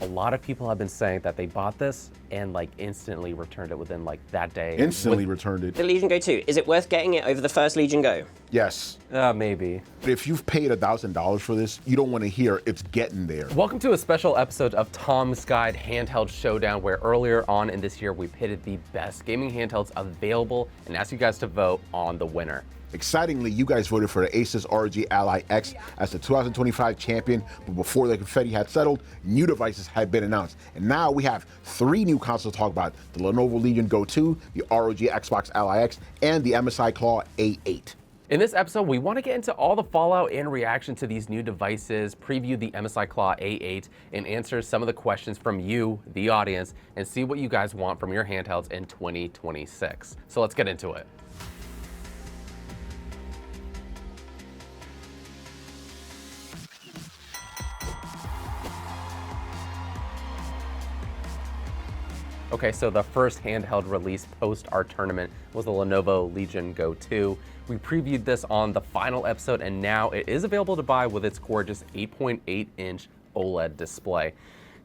lot of people have been saying that they bought this and like instantly returned it within like that day. Instantly returned it. The Legion Go 2, is it worth getting it over the first Legion Go? Yes. Maybe. If you've paid $1,000 for this, you don't want to hear it's getting there. Welcome to a special episode of Tom's Guide Handheld Showdown, where earlier on in this year, we pitted the best gaming handhelds available and asked you guys to vote on the winner. Excitingly, you guys voted for the ASUS ROG Ally X as the 2025 champion, but before the confetti had settled, new devices had been announced. And now we have 3 new consoles to talk about: the Lenovo Legion Go 2, the ROG Xbox Ally X, and the MSI Claw A8. In this episode, we want to get into all the fallout and reaction to these new devices, preview the MSI Claw A8, and answer some of the questions from you, the audience, and see what you guys want from your handhelds in 2026. So let's get into it. Okay, so the first handheld release post our tournament was the Lenovo Legion Go 2. We previewed this on the final episode, and now it is available to buy with its gorgeous 8.8-inch OLED display.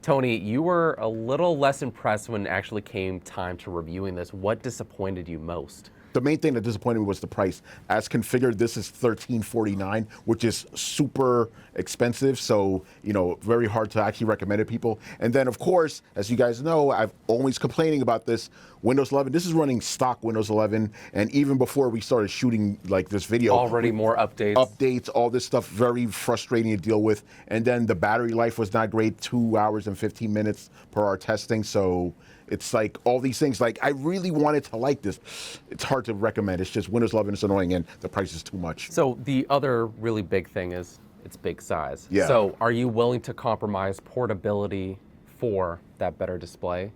Tony, you were a little less impressed when it actually came time to reviewing this. What disappointed you most? The main thing that disappointed me was the price. As configured, this is $1349, which is super expensive, so, you know, very hard to actually recommend to people. And then, of course, as you guys know, I've always complaining about this, Windows 11. This is running stock Windows 11, and even before we started shooting like this video. Already more updates. Updates, all this stuff, very frustrating to deal with. And then the battery life was not great, 2 hours and 15 minutes per our testing, so it's like all these things, like I really wanted to like this. It's hard to recommend. It's just Windows 11 is annoying and the price is too much. So the other really big thing is its big size. Yeah. So are you willing to compromise portability for that better display?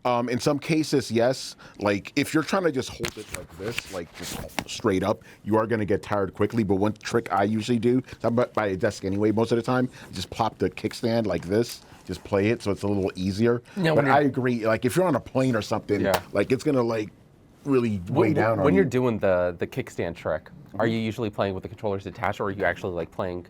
In some cases, yes. Like if you're trying to just hold it like this, like just straight up, you are going to get tired quickly. But one trick I usually do, I'm by a desk anyway most of the time, just plop the kickstand like this. Just play it so it's a little easier. Yeah, but I agree, like if you're on a plane or something, like it's gonna like really weigh down on you. When you're doing the kickstand trick, are you usually playing with the controllers attached, or are you actually like playing?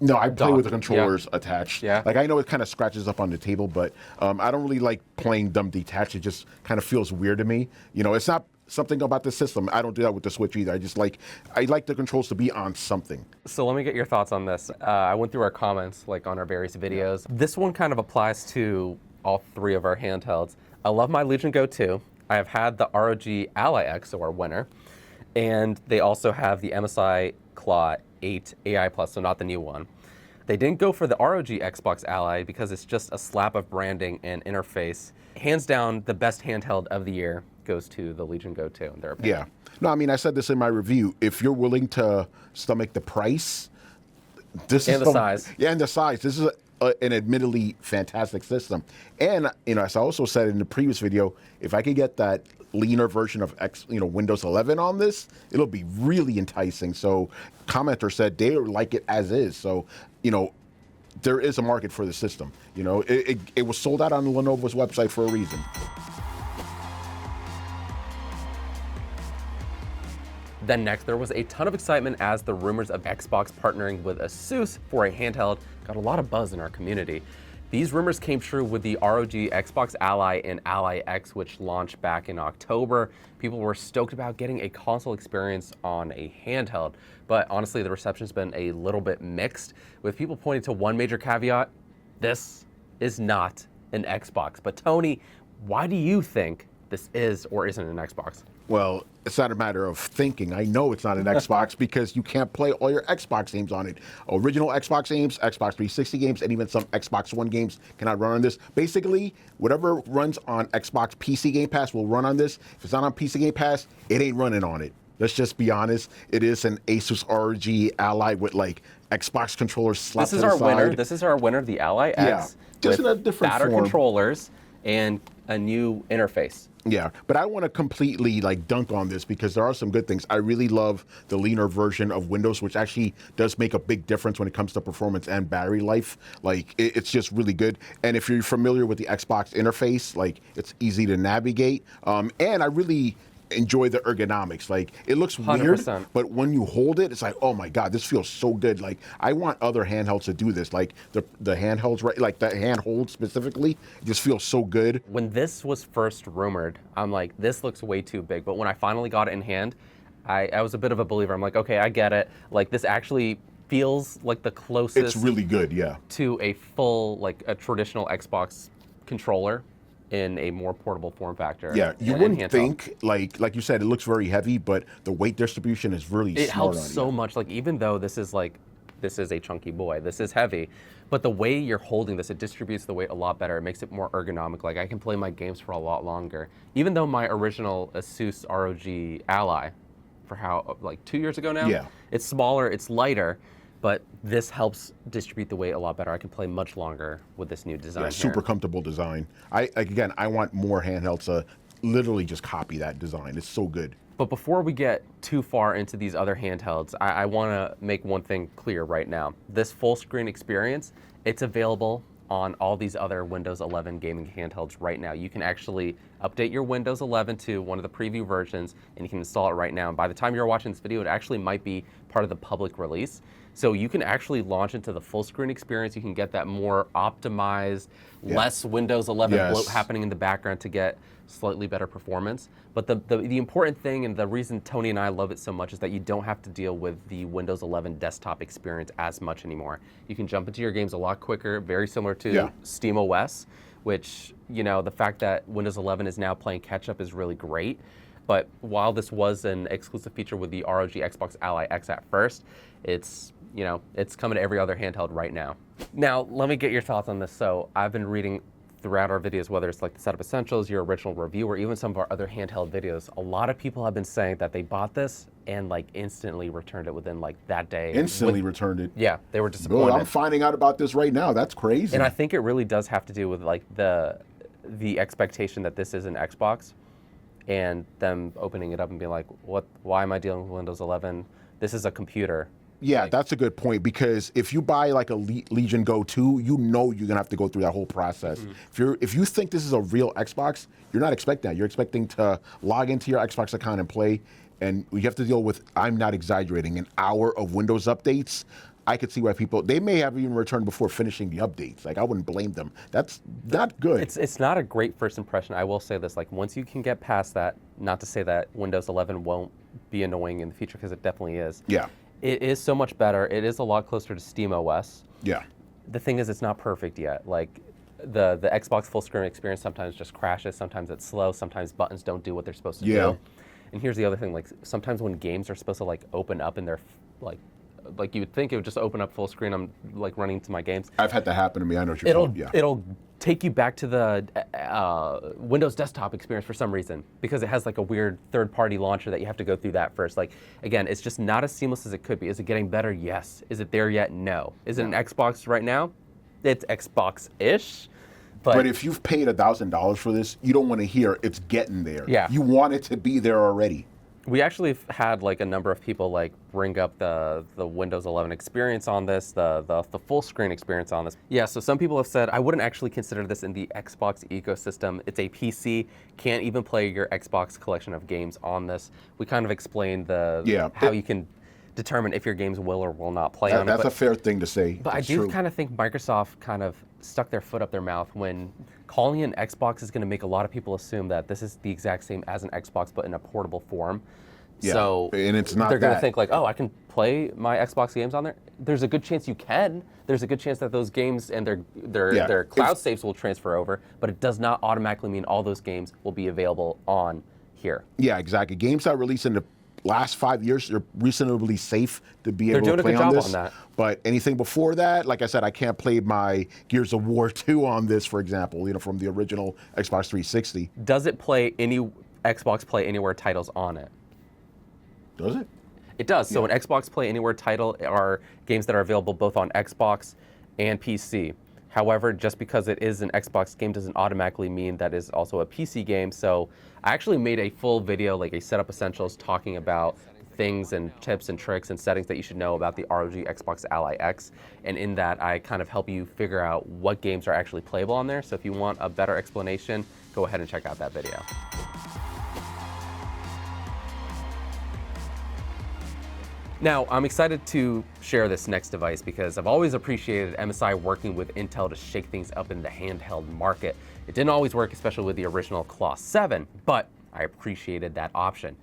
No, I play with the controllers attached. Yeah. Like I know it kind of scratches up on the table, but I don't really like playing them detached. It just kind of feels weird to me. You know, it's not something about the system. I don't do that with the Switch either. I like the controls to be on something. So let me get your thoughts on this. I went through our comments, like on our various videos. This one kind of applies to all 3 of our handhelds. I love my Legion Go 2. I have had the ROG Ally X, so our winner, and they also have the MSI Claw A8 AI Plus, so not the new one. They didn't go for the ROG Xbox Ally because it's just a slap of branding and interface. Hands down, the best handheld of the year goes to the Legion Go 2 in their opinion. Yeah. No, I mean, I said this in my review. If you're willing to stomach the price, this is the size. Yeah, and the size. This is an admittedly fantastic system. And, you know, as I also said in the previous video, if I could get that leaner version of Windows 11 on this, it'll be really enticing. So commenter said they like it as is. So, you know, there is a market for the system. You know, it was sold out on Lenovo's website for a reason. Then next, there was a ton of excitement as the rumors of Xbox partnering with ASUS for a handheld got a lot of buzz in our community. These rumors came true with the ROG Xbox Ally and Ally X, which launched back in October. People were stoked about getting a console experience on a handheld, but honestly, the reception's been a little bit mixed, with people pointing to one major caveat: this is not an Xbox. But Tony, why do you think this is or isn't an Xbox? Well, it's not a matter of thinking. I know it's not an Xbox because you can't play all your Xbox games on it. Original Xbox games, Xbox 360 games, and even some Xbox One games cannot run on this. Basically, whatever runs on Xbox PC Game Pass will run on this. If it's not on PC Game Pass, it ain't running on it. Let's just be honest. It is an ASUS ROG Ally with like Xbox controllers slapped to the side. This is our winner. This is our winner, the Ally X. Yeah, just in a different fatter form. Controllers and a new interface. Yeah, but I want to completely like dunk on this because there are some good things. I really love the leaner version of Windows, which actually does make a big difference when it comes to performance and battery life. Like it's just really good. And if you're familiar with the Xbox interface, like it's easy to navigate. And I really enjoy the ergonomics. Like, it looks weird, 100%. but when you hold it, it's like, oh my God, this feels so good. Like, I want other handhelds to do this. Like the handhelds, right? Like the handhold specifically, it just feels so good. When this was first rumored, I'm like, this looks way too big. But when I finally got it in hand, I was a bit of a believer. I'm like, okay, I get it. Like, this actually feels like the closest It's really good, yeah. to a full, like a traditional Xbox controller in a more portable form factor. Yeah, you and wouldn't handheld. think, like you said, it looks very heavy, but the weight distribution is really It smart helps on so you. much. Like, even though this is a chunky boy, this is heavy, but the way you're holding this, it distributes the weight a lot better. It makes it more ergonomic. Like, I can play my games for a lot longer. Even though my original ASUS ROG Ally, for like 2 years ago now, Yeah. it's smaller, it's lighter, but this helps distribute the weight a lot better. I can play much longer with this new design. Yeah, here. super comfortable design. Again, I want more handhelds to literally just copy that design. It's so good. But before we get too far into these other handhelds, I want to make one thing clear right now. This full screen experience, it's available on all these other Windows 11 gaming handhelds right now. You can actually update your Windows 11 to one of the preview versions, and you can install it right now. And by the time you're watching this video, it actually might be part of the public release. So you can actually launch into the full screen experience. You can get that more optimized, less Windows 11 bloat happening in the background to get slightly better performance. But the important thing, and the reason Tony and I love it so much, is that you don't have to deal with the Windows 11 desktop experience as much anymore. You can jump into your games a lot quicker, very similar to SteamOS, which, you know, the fact that Windows 11 is now playing catch up is really great. But while this was an exclusive feature with the ROG Xbox Ally X at first, it's, you know, it's coming to every other handheld right now. Now, let me get your thoughts on this. So I've been reading throughout our videos, whether it's like the Setup Essentials, your original review, or even some of our other handheld videos, a lot of people have been saying that they bought this and like instantly returned it within like that day. Instantly returned it. Yeah, they were disappointed. Well, I'm finding out about this right now. That's crazy. And I think it really does have to do with like the expectation that this is an Xbox, and them opening it up and being like, what? Why am I dealing with Windows 11? This is a computer. Yeah, that's a good point, because if you buy like a Legion Go 2, you know you're gonna have to go through that whole process. If you think this is a real Xbox, you're not expecting that. You're expecting to log into your Xbox account and play, and you have to deal with, I'm not exaggerating, an hour of Windows updates. I could see why they may have even returned before finishing the updates. Like, I wouldn't blame them. That's not good. It's not a great first impression. I will say this, like, once you can get past that, not to say that Windows 11 won't be annoying in the future, because it definitely is. Yeah. It is so much better. It is a lot closer to SteamOS. Yeah. The thing is, it's not perfect yet. Like, the Xbox full screen experience sometimes just crashes, sometimes it's slow, sometimes buttons don't do what they're supposed to do. And here's the other thing, like, sometimes when games are supposed to like open up and they're like you would think it would just open up full screen, I'm like running to my games. I've had that happen to me. I know what you're talking about. It'll take you back to the Windows desktop experience for some reason, because it has like a weird third-party launcher that you have to go through that first. Like, again, it's just not as seamless as it could be. Is it getting better? Yes. Is it there yet? No. Is it an Xbox right now? It's Xbox-ish. But if you've paid $1,000 for this, you don't want to hear it's getting there. Yeah. You want it to be there already. We actually have had like a number of people like bring up the Windows 11 experience on this, the full screen experience on this. Yeah, so some people have said, I wouldn't actually consider this in the Xbox ecosystem. It's a PC, can't even play your Xbox collection of games on this. We kind of explained how you can determine if your games will or will not play on it. That's a fair thing to say. But I do kind of think Microsoft kind of stuck their foot up their mouth when calling it an Xbox is going to make a lot of people assume that this is the exact same as an Xbox, but in a portable form. Yeah. So and it's not they're going to think like, oh, I can play my Xbox games on there. There's a good chance you can. There's a good chance that those games and their cloud saves will transfer over, but it does not automatically mean all those games will be available on here. Yeah, exactly. Games that released in the last 5 years are reasonably safe to be able to play on this. They're doing a good job on that. But anything before that, like I said, I can't play my Gears of War 2 on this, for example, from the original Xbox 360. Does it play any Xbox Play Anywhere titles on it? Does it? It does. So an Xbox Play Anywhere title are games that are available both on Xbox and PC. However, just because it is an Xbox game doesn't automatically mean that is also a PC game. So I actually made a full video, like a Setup Essentials, talking about things and tips and tricks and settings that you should know about the ROG Xbox Ally X. And in that, I kind of help you figure out what games are actually playable on there. So if you want a better explanation, go ahead and check out that video. Now, I'm excited to share this next device because I've always appreciated MSI working with Intel to shake things up in the handheld market. It didn't always work, especially with the original Claw 7, but I appreciated that option.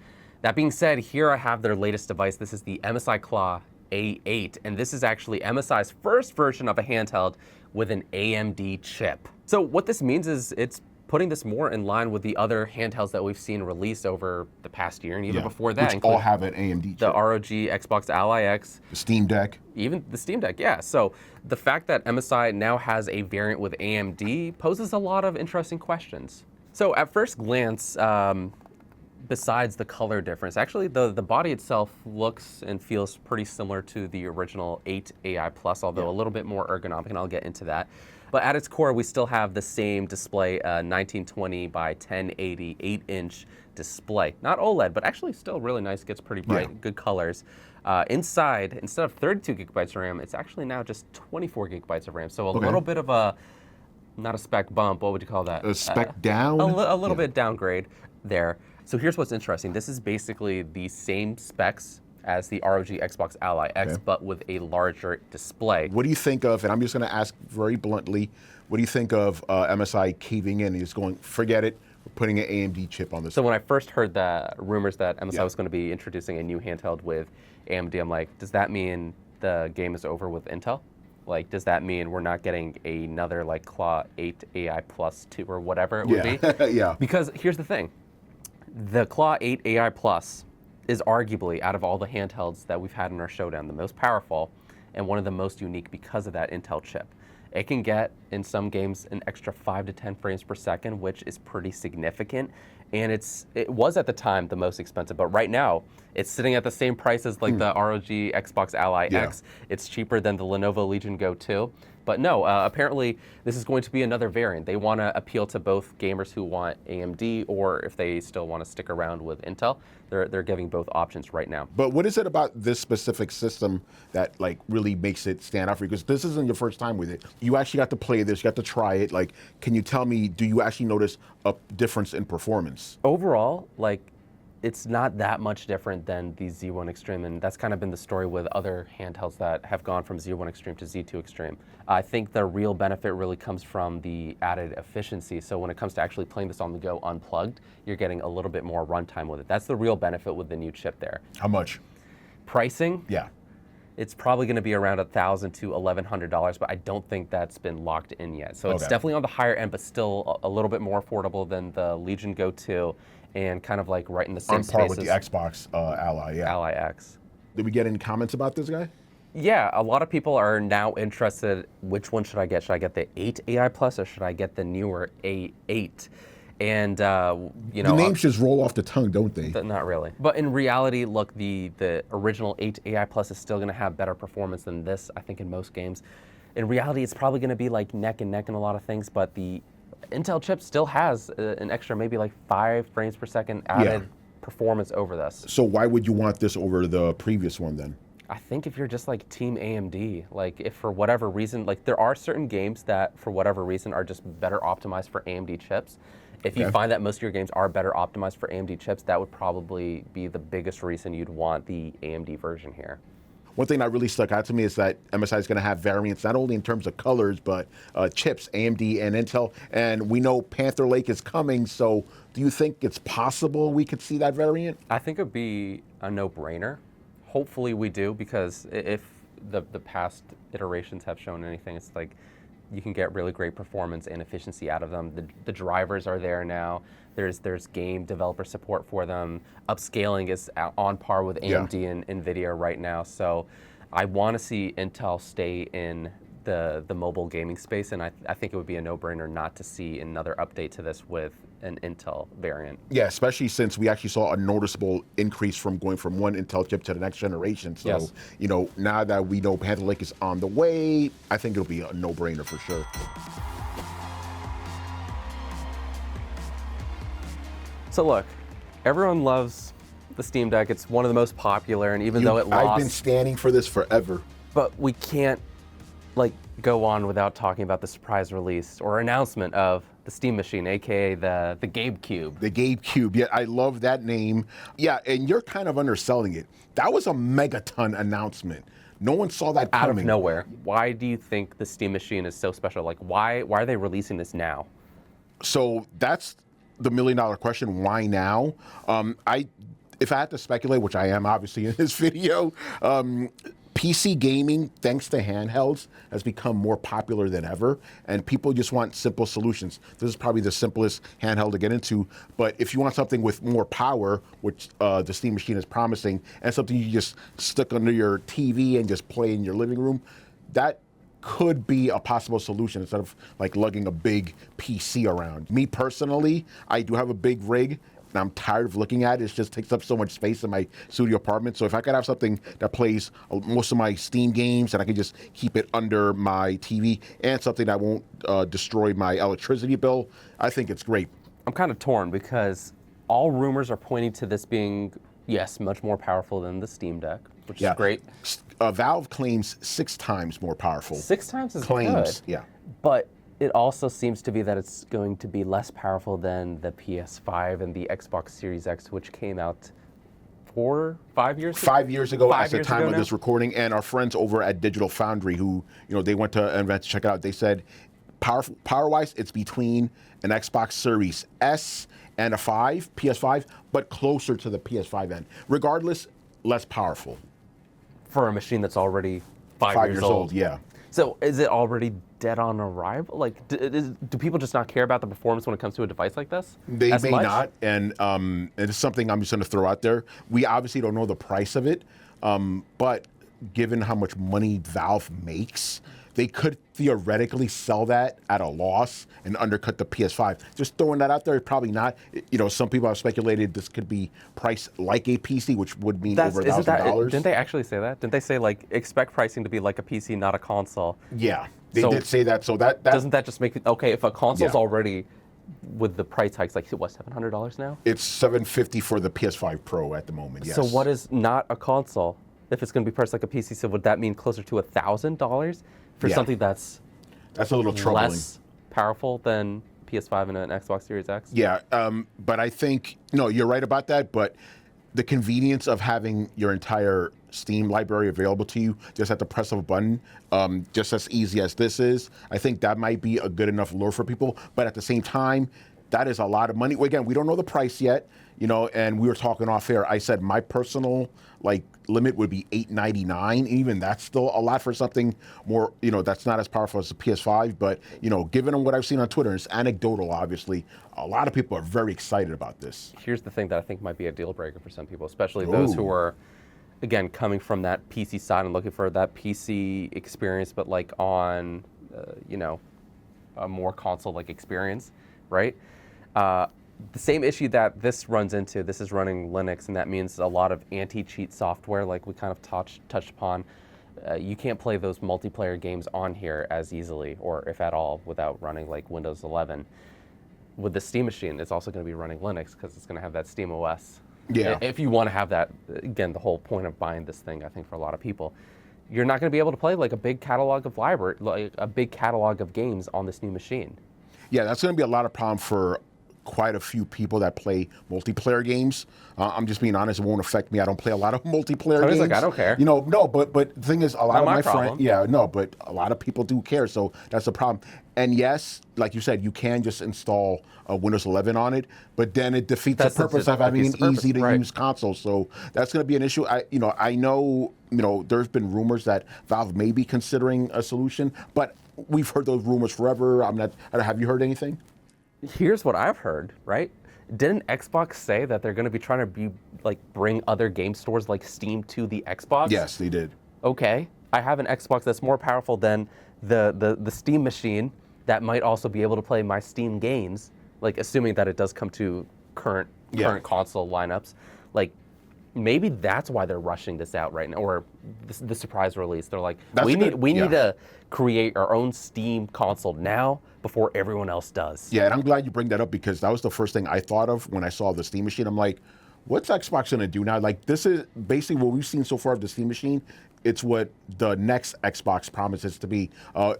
That being said, here I have their latest device. This is the MSI Claw A8, and this is actually MSI's first version of a handheld with an AMD chip. So what this means is it's putting this more in line with the other handhelds that we've seen released over the past year and even before that. Which all have an AMD chip. The ROG Xbox Ally X. The Steam Deck. Even the Steam Deck, yeah. So the fact that MSI now has a variant with AMD poses a lot of interesting questions. So at first glance, besides the color difference, actually the body itself looks and feels pretty similar to the original 8 AI Plus, although a little bit more ergonomic, and I'll get into that. But at its core, we still have the same display, 1920 by 1080 8-inch display. Not OLED, but actually still really nice, gets pretty bright, good colors. Inside, instead of 32 gigabytes of RAM, it's actually now just 24 gigabytes of RAM. So a little bit of a, not a spec bump, what would you call that? A spec down? A little bit downgrade there. So here's what's interesting. This is basically the same specs as the ROG Xbox Ally X, but with a larger display. What do you think of, and I'm just going to ask very bluntly, what do you think of MSI caving in and just going, forget it, we're putting an AMD chip on this? So when I first heard the rumors that MSI was going to be introducing a new handheld with AMD, I'm like, does that mean the game is over with Intel? Like, does that mean we're not getting another like Claw 8 AI Plus 2 or whatever it would be? Yeah. Because here's the thing. The Claw 8 AI Plus is arguably, out of all the handhelds that we've had in our showdown, the most powerful and one of the most unique because of that Intel chip. It can get, in some games, an extra 5 to 10 frames per second, which is pretty significant. And it was at the time the most expensive, but right now it's sitting at the same price as like the ROG Xbox Ally X. It's cheaper than the Lenovo Legion Go 2. But no, apparently this is going to be another variant. They want to appeal to both gamers who want AMD, or if they still want to stick around with Intel. They're giving both options right now. But what is it about this specific system that like really makes it stand out for you? Because this isn't your first time with it. You actually got to play this, you got to try it. Like, can you tell me, do you actually notice a difference in performance? Overall, like, it's not that much different than the Z1 Extreme, and that's kind of been the story with other handhelds that have gone from Z1 Extreme to Z2 Extreme. I think the real benefit really comes from the added efficiency. So when it comes to actually playing this on the go unplugged, you're getting a little bit more runtime with it. That's the real benefit with the new chip there. How much? Pricing? Yeah. It's probably going to be around $1,000 to $1,100, but I don't think that's been locked in yet. So it's definitely on the higher end, but still a little bit more affordable than the Legion Go 2, and kind of like right in the same space. On par with the Xbox Ally, Ally X. Did we get any comments about this guy? Yeah, a lot of people are now interested, which one should I get? Should I get the 8 AI Plus or should I get the newer A8? And, you know, the names just roll off the tongue, don't they? Not really. But in reality, look, the original 8 AI Plus is still going to have better performance than this, I think, in most games. In reality, it's probably going to be like neck and neck in a lot of things, but the Intel chip still has an extra maybe like 5 frames per second added performance over this. So why would you want this over the previous one then? I think if you're just like team AMD, like if for whatever reason, like there are certain games that for whatever reason are just better optimized for AMD chips. If you find that most of your games are better optimized for AMD chips, that would probably be the biggest reason you'd want the AMD version here. One thing that really stuck out to me is that MSI is going to have variants not only in terms of colors, but chips, AMD and Intel. And we know Panther Lake is coming, so do you think it's possible we could see that variant? I think it would be a no-brainer. Hopefully we do, because if the past iterations have shown anything, it's like you can get really great performance and efficiency out of them. The drivers are there now. There's game developer support for them. Upscaling is on par with AMD and NVIDIA right now. So I want to see Intel stay in the mobile gaming space, and I think it would be a no-brainer not to see another update to this with an Intel variant. Yeah, especially since we actually saw a noticeable increase from going from one Intel chip to the next generation. So, you know, now that we know Panther Lake is on the way, I think it'll be a no-brainer for sure. So look, everyone loves the Steam Deck. It's one of the most popular, and even though it lost... I've been standing for this forever. But we can't like go on without talking about the surprise release or announcement of the Steam Machine, aka the Gabe Cube. The Gabe Cube. Yeah, I love that name. Yeah, and you're kind of underselling it. That was a megaton announcement. No one saw that coming. Out of nowhere. Why do you think the Steam Machine is so special? Like, why are they releasing this now? So that's the million-dollar question. Why now? If I had to speculate, which I am obviously in this video, PC gaming, thanks to handhelds, has become more popular than ever, and people just want simple solutions. This is probably the simplest handheld to get into, but if you want something with more power, which the Steam Machine is promising, and something you just stick under your TV and just play in your living room, that could be a possible solution instead of like lugging a big PC around. Me personally, I do have a big rig, and I'm tired of looking at it. It just takes up so much space in my studio apartment. So if I could have something that plays most of my Steam games and I can just keep it under my TV and something that won't destroy my electricity bill, I think it's great. I'm kind of torn because all rumors are pointing to this being, yes, much more powerful than the Steam Deck, which is great. Valve claims 6 times more powerful. 6 times is claims, good. yeah. But it also seems to be that it's going to be less powerful than the PS5 and the Xbox Series X, which came out 5 years ago? 5 years ago at the time of now? this recording, and our friends over at Digital Foundry who, they went to an event to check it out, they said power-wise, it's between an Xbox Series S and a PS5, but closer to the PS5 end. Regardless, less powerful. For a machine that's already 5 years old. Yeah. So is it already dead on arrival? Like, do people just not care about the performance when it comes to a device like this? They may not, and it's something I'm just going to throw out there. We obviously don't know the price of it, but given how much money Valve makes, they could theoretically sell that at a loss and undercut the PS5. Just throwing that out there, probably not. Some people have speculated this could be priced like a PC, which would mean over $1,000. Didn't they actually say that? Didn't they say, like, expect pricing to be like a PC, not a console? Yeah, they did say that. So that doesn't that just make it, okay, if a console's already, with the price hikes, like, what, $700 now? It's $750 for the PS5 Pro at the moment, yes. So what is not a console? If it's going to be priced like a PC, so would that mean closer to $1,000 for something that's a little troubling, less powerful than PS5 and an Xbox Series X? Yeah, but I think, you're right about that, but the convenience of having your entire Steam library available to you just at the press of a button, just as easy as this is, I think that might be a good enough lure for people, but at the same time, that is a lot of money. Again, we don't know the price yet, and we were talking off air. I said my personal limit would be $899. Even that's still a lot for something more, that's not as powerful as the PS5. But given what I've seen on Twitter, it's anecdotal. Obviously, a lot of people are very excited about this. Here's the thing that I think might be a deal breaker for some people, especially those who are, again, coming from that PC side and looking for that PC experience, but on, a more console-like experience, right? The same issue that this runs into, this is running Linux, and that means a lot of anti-cheat software, like we kind of touched upon. You can't play those multiplayer games on here as easily, or if at all, without running like Windows 11. With the Steam Machine, it's also going to be running Linux because it's going to have that Steam OS. Yeah. If you want to have that, again, the whole point of buying this thing, I think, for a lot of people, you're not going to be able to play like a big catalog of a big catalog of games on this new machine. Yeah, that's going to be a lot of problem for quite a few people that play multiplayer games. I'm just being honest; it won't affect me. I don't play a lot of multiplayer games. Like, I don't care. But the thing is, a lot of my friends, but a lot of people do care. So that's the problem. And yes, like you said, you can just install Windows 11 on it, but then it defeats the purpose of having an easy to use console. So that's going to be an issue. I know, there's been rumors that Valve may be considering a solution, but we've heard those rumors forever. Have you heard anything? Here's what I've heard, right? Didn't Xbox say that they're going to be trying to bring other game stores like Steam to the Xbox? Yes, they did. Okay, I have an Xbox that's more powerful than the Steam machine that might also be able to play my Steam games, assuming that it does come to current console lineups. Maybe that's why they're rushing this out right now, or the surprise release. They're like, we need to create our own Steam console now before everyone else does. Yeah, and I'm glad you bring that up because that was the first thing I thought of when I saw the Steam Machine. I'm like, what's Xbox going to do now? This is basically what we've seen so far of the Steam Machine it's what the next Xbox promises to be.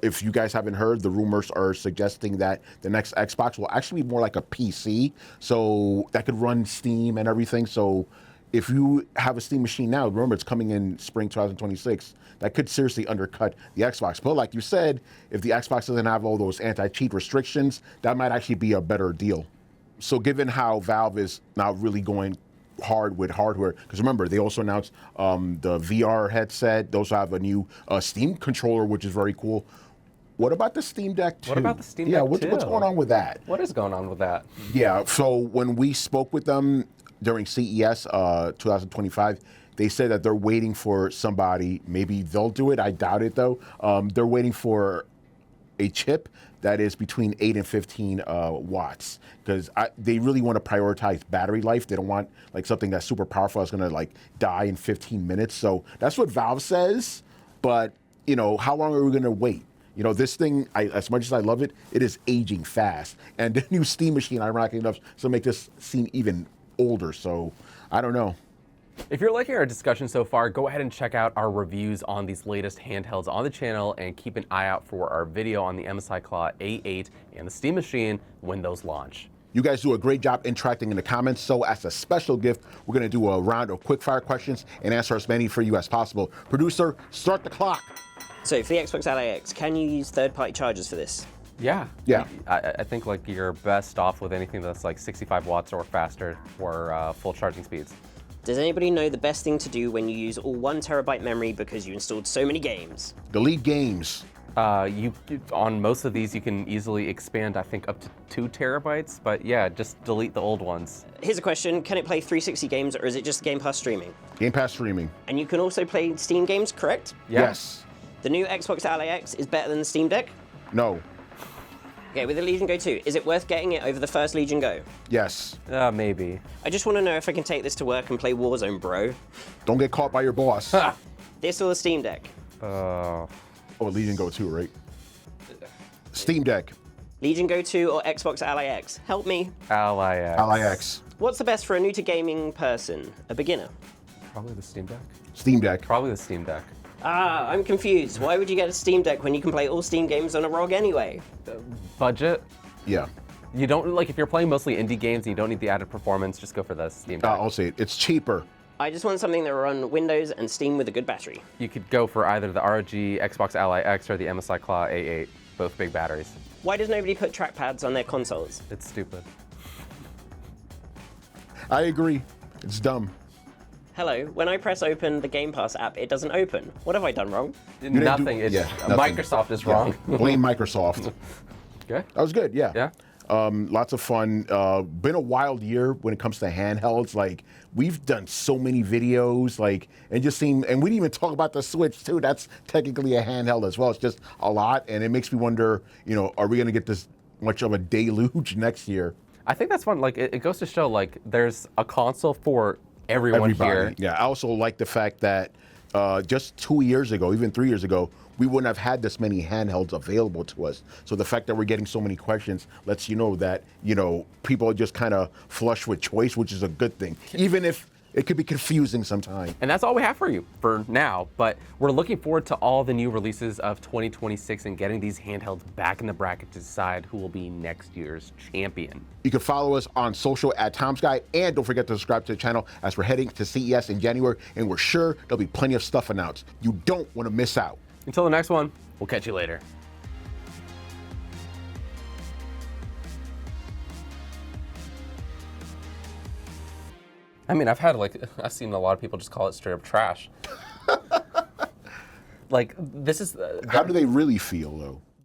If you guys haven't heard, the rumors are suggesting that the next Xbox will actually be more like a PC, so that could run Steam and everything. So if you have a Steam machine now, remember it's coming in spring 2026, that could seriously undercut the Xbox. But like you said, if the Xbox doesn't have all those anti-cheat restrictions, that might actually be a better deal. So given how Valve is now really going hard with hardware, because remember, they also announced the VR headset. They also have a new Steam controller, which is very cool. What about the Steam Deck 2? What about the Steam Deck Yeah, 2? what's going on with that? What is going on with that? Yeah, so when we spoke with them during CES 2025, they said that they're waiting for somebody. Maybe they'll do it. I doubt it, though. They're waiting for a chip that is between 8 and 15 watts, because they really want to prioritize battery life. They don't want like something that's super powerful that's going to like die in 15 minutes. So that's what Valve says. But you know, how long are we going to wait? You know, this thing, as much as I love it, it is aging fast. And the new Steam machine, ironically enough, to make this seem even older. So I don't know. If you're liking our discussion so far, go ahead and check out our reviews on these latest handhelds on the channel, and keep an eye out for our video on the MSI Claw A8 and the Steam Machine when those launch. You guys do a great job interacting in the comments, so as a special gift, we're going to do a round of quick-fire questions and answer as many for you as possible. Producer, start the clock. So for the Xbox Ally X, can you use third-party chargers for this? Yeah. Yeah. I think like you're best off with anything that's like 65 watts or faster for full charging speeds. Does anybody know the best thing to do when you use all 1 terabyte memory because you installed so many games? Delete games. On most of these, you can easily expand, I think, up to 2 terabytes. But yeah, just delete the old ones. Here's a question. Can it play 360 games, or is it just Game Pass streaming? Game Pass streaming. And you can also play Steam games, correct? Yeah. Yes. The new Xbox Ally X is better than the Steam Deck? No. Okay, with the Legion Go 2, is it worth getting it over the first Legion Go? Yes. Maybe. I just want to know if I can take this to work and play Warzone, bro. Don't get caught by your boss. This or the Steam Deck? Oh, Legion Go 2, right? Steam Deck. Legion Go 2 or Xbox Ally X? Help me. Ally X. Ally X. What's the best for a new to gaming person? A beginner? Probably the Steam Deck. Steam Deck. Probably the Steam Deck. Ah, I'm confused. Why would you get a Steam Deck when you can play all Steam games on a ROG anyway? Budget. Yeah. You don't, like, if you're playing mostly indie games and you don't need the added performance, just go for the Steam Deck. I'll say it. It's cheaper. I just want something that will run Windows and Steam with a good battery. You could go for either the ROG Xbox Ally X or the MSI Claw A8, both big batteries. Why does nobody put trackpads on their consoles? It's stupid. I agree. It's dumb. Hello, when I press open the Game Pass app, it doesn't open. What have I done wrong? Nothing. It's nothing. Microsoft is wrong. Blame Microsoft. Okay. That was good, yeah. Yeah. Lots of fun. Been a wild year when it comes to handhelds. Like, we've done so many videos, like, and just seen, and we didn't even talk about the Switch too. That's technically a handheld as well. It's just a lot, and it makes me wonder, you know, are we going to get this much of a deluge next year? I think that's fun. Like, it goes to show, like, there's a console for everyone here. Yeah, I also like the fact that just 2 years ago, even 3 years ago, we wouldn't have had this many handhelds available to us. So the fact that we're getting so many questions lets you know that, you know, people are just kind of flush with choice, which is a good thing, even if it could be confusing sometimes. And that's all we have for you for now, but we're looking forward to all the new releases of 2026 and getting these handhelds back in the bracket to decide who will be next year's champion. You can follow us on social at TomsGuy, and don't forget to subscribe to the channel as we're heading to CES in January, and we're sure there'll be plenty of stuff announced. You don't want to miss out. Until the next one, we'll catch you later. I mean, I've seen a lot of people just call it straight up trash. Like, this is... How do they really feel, though?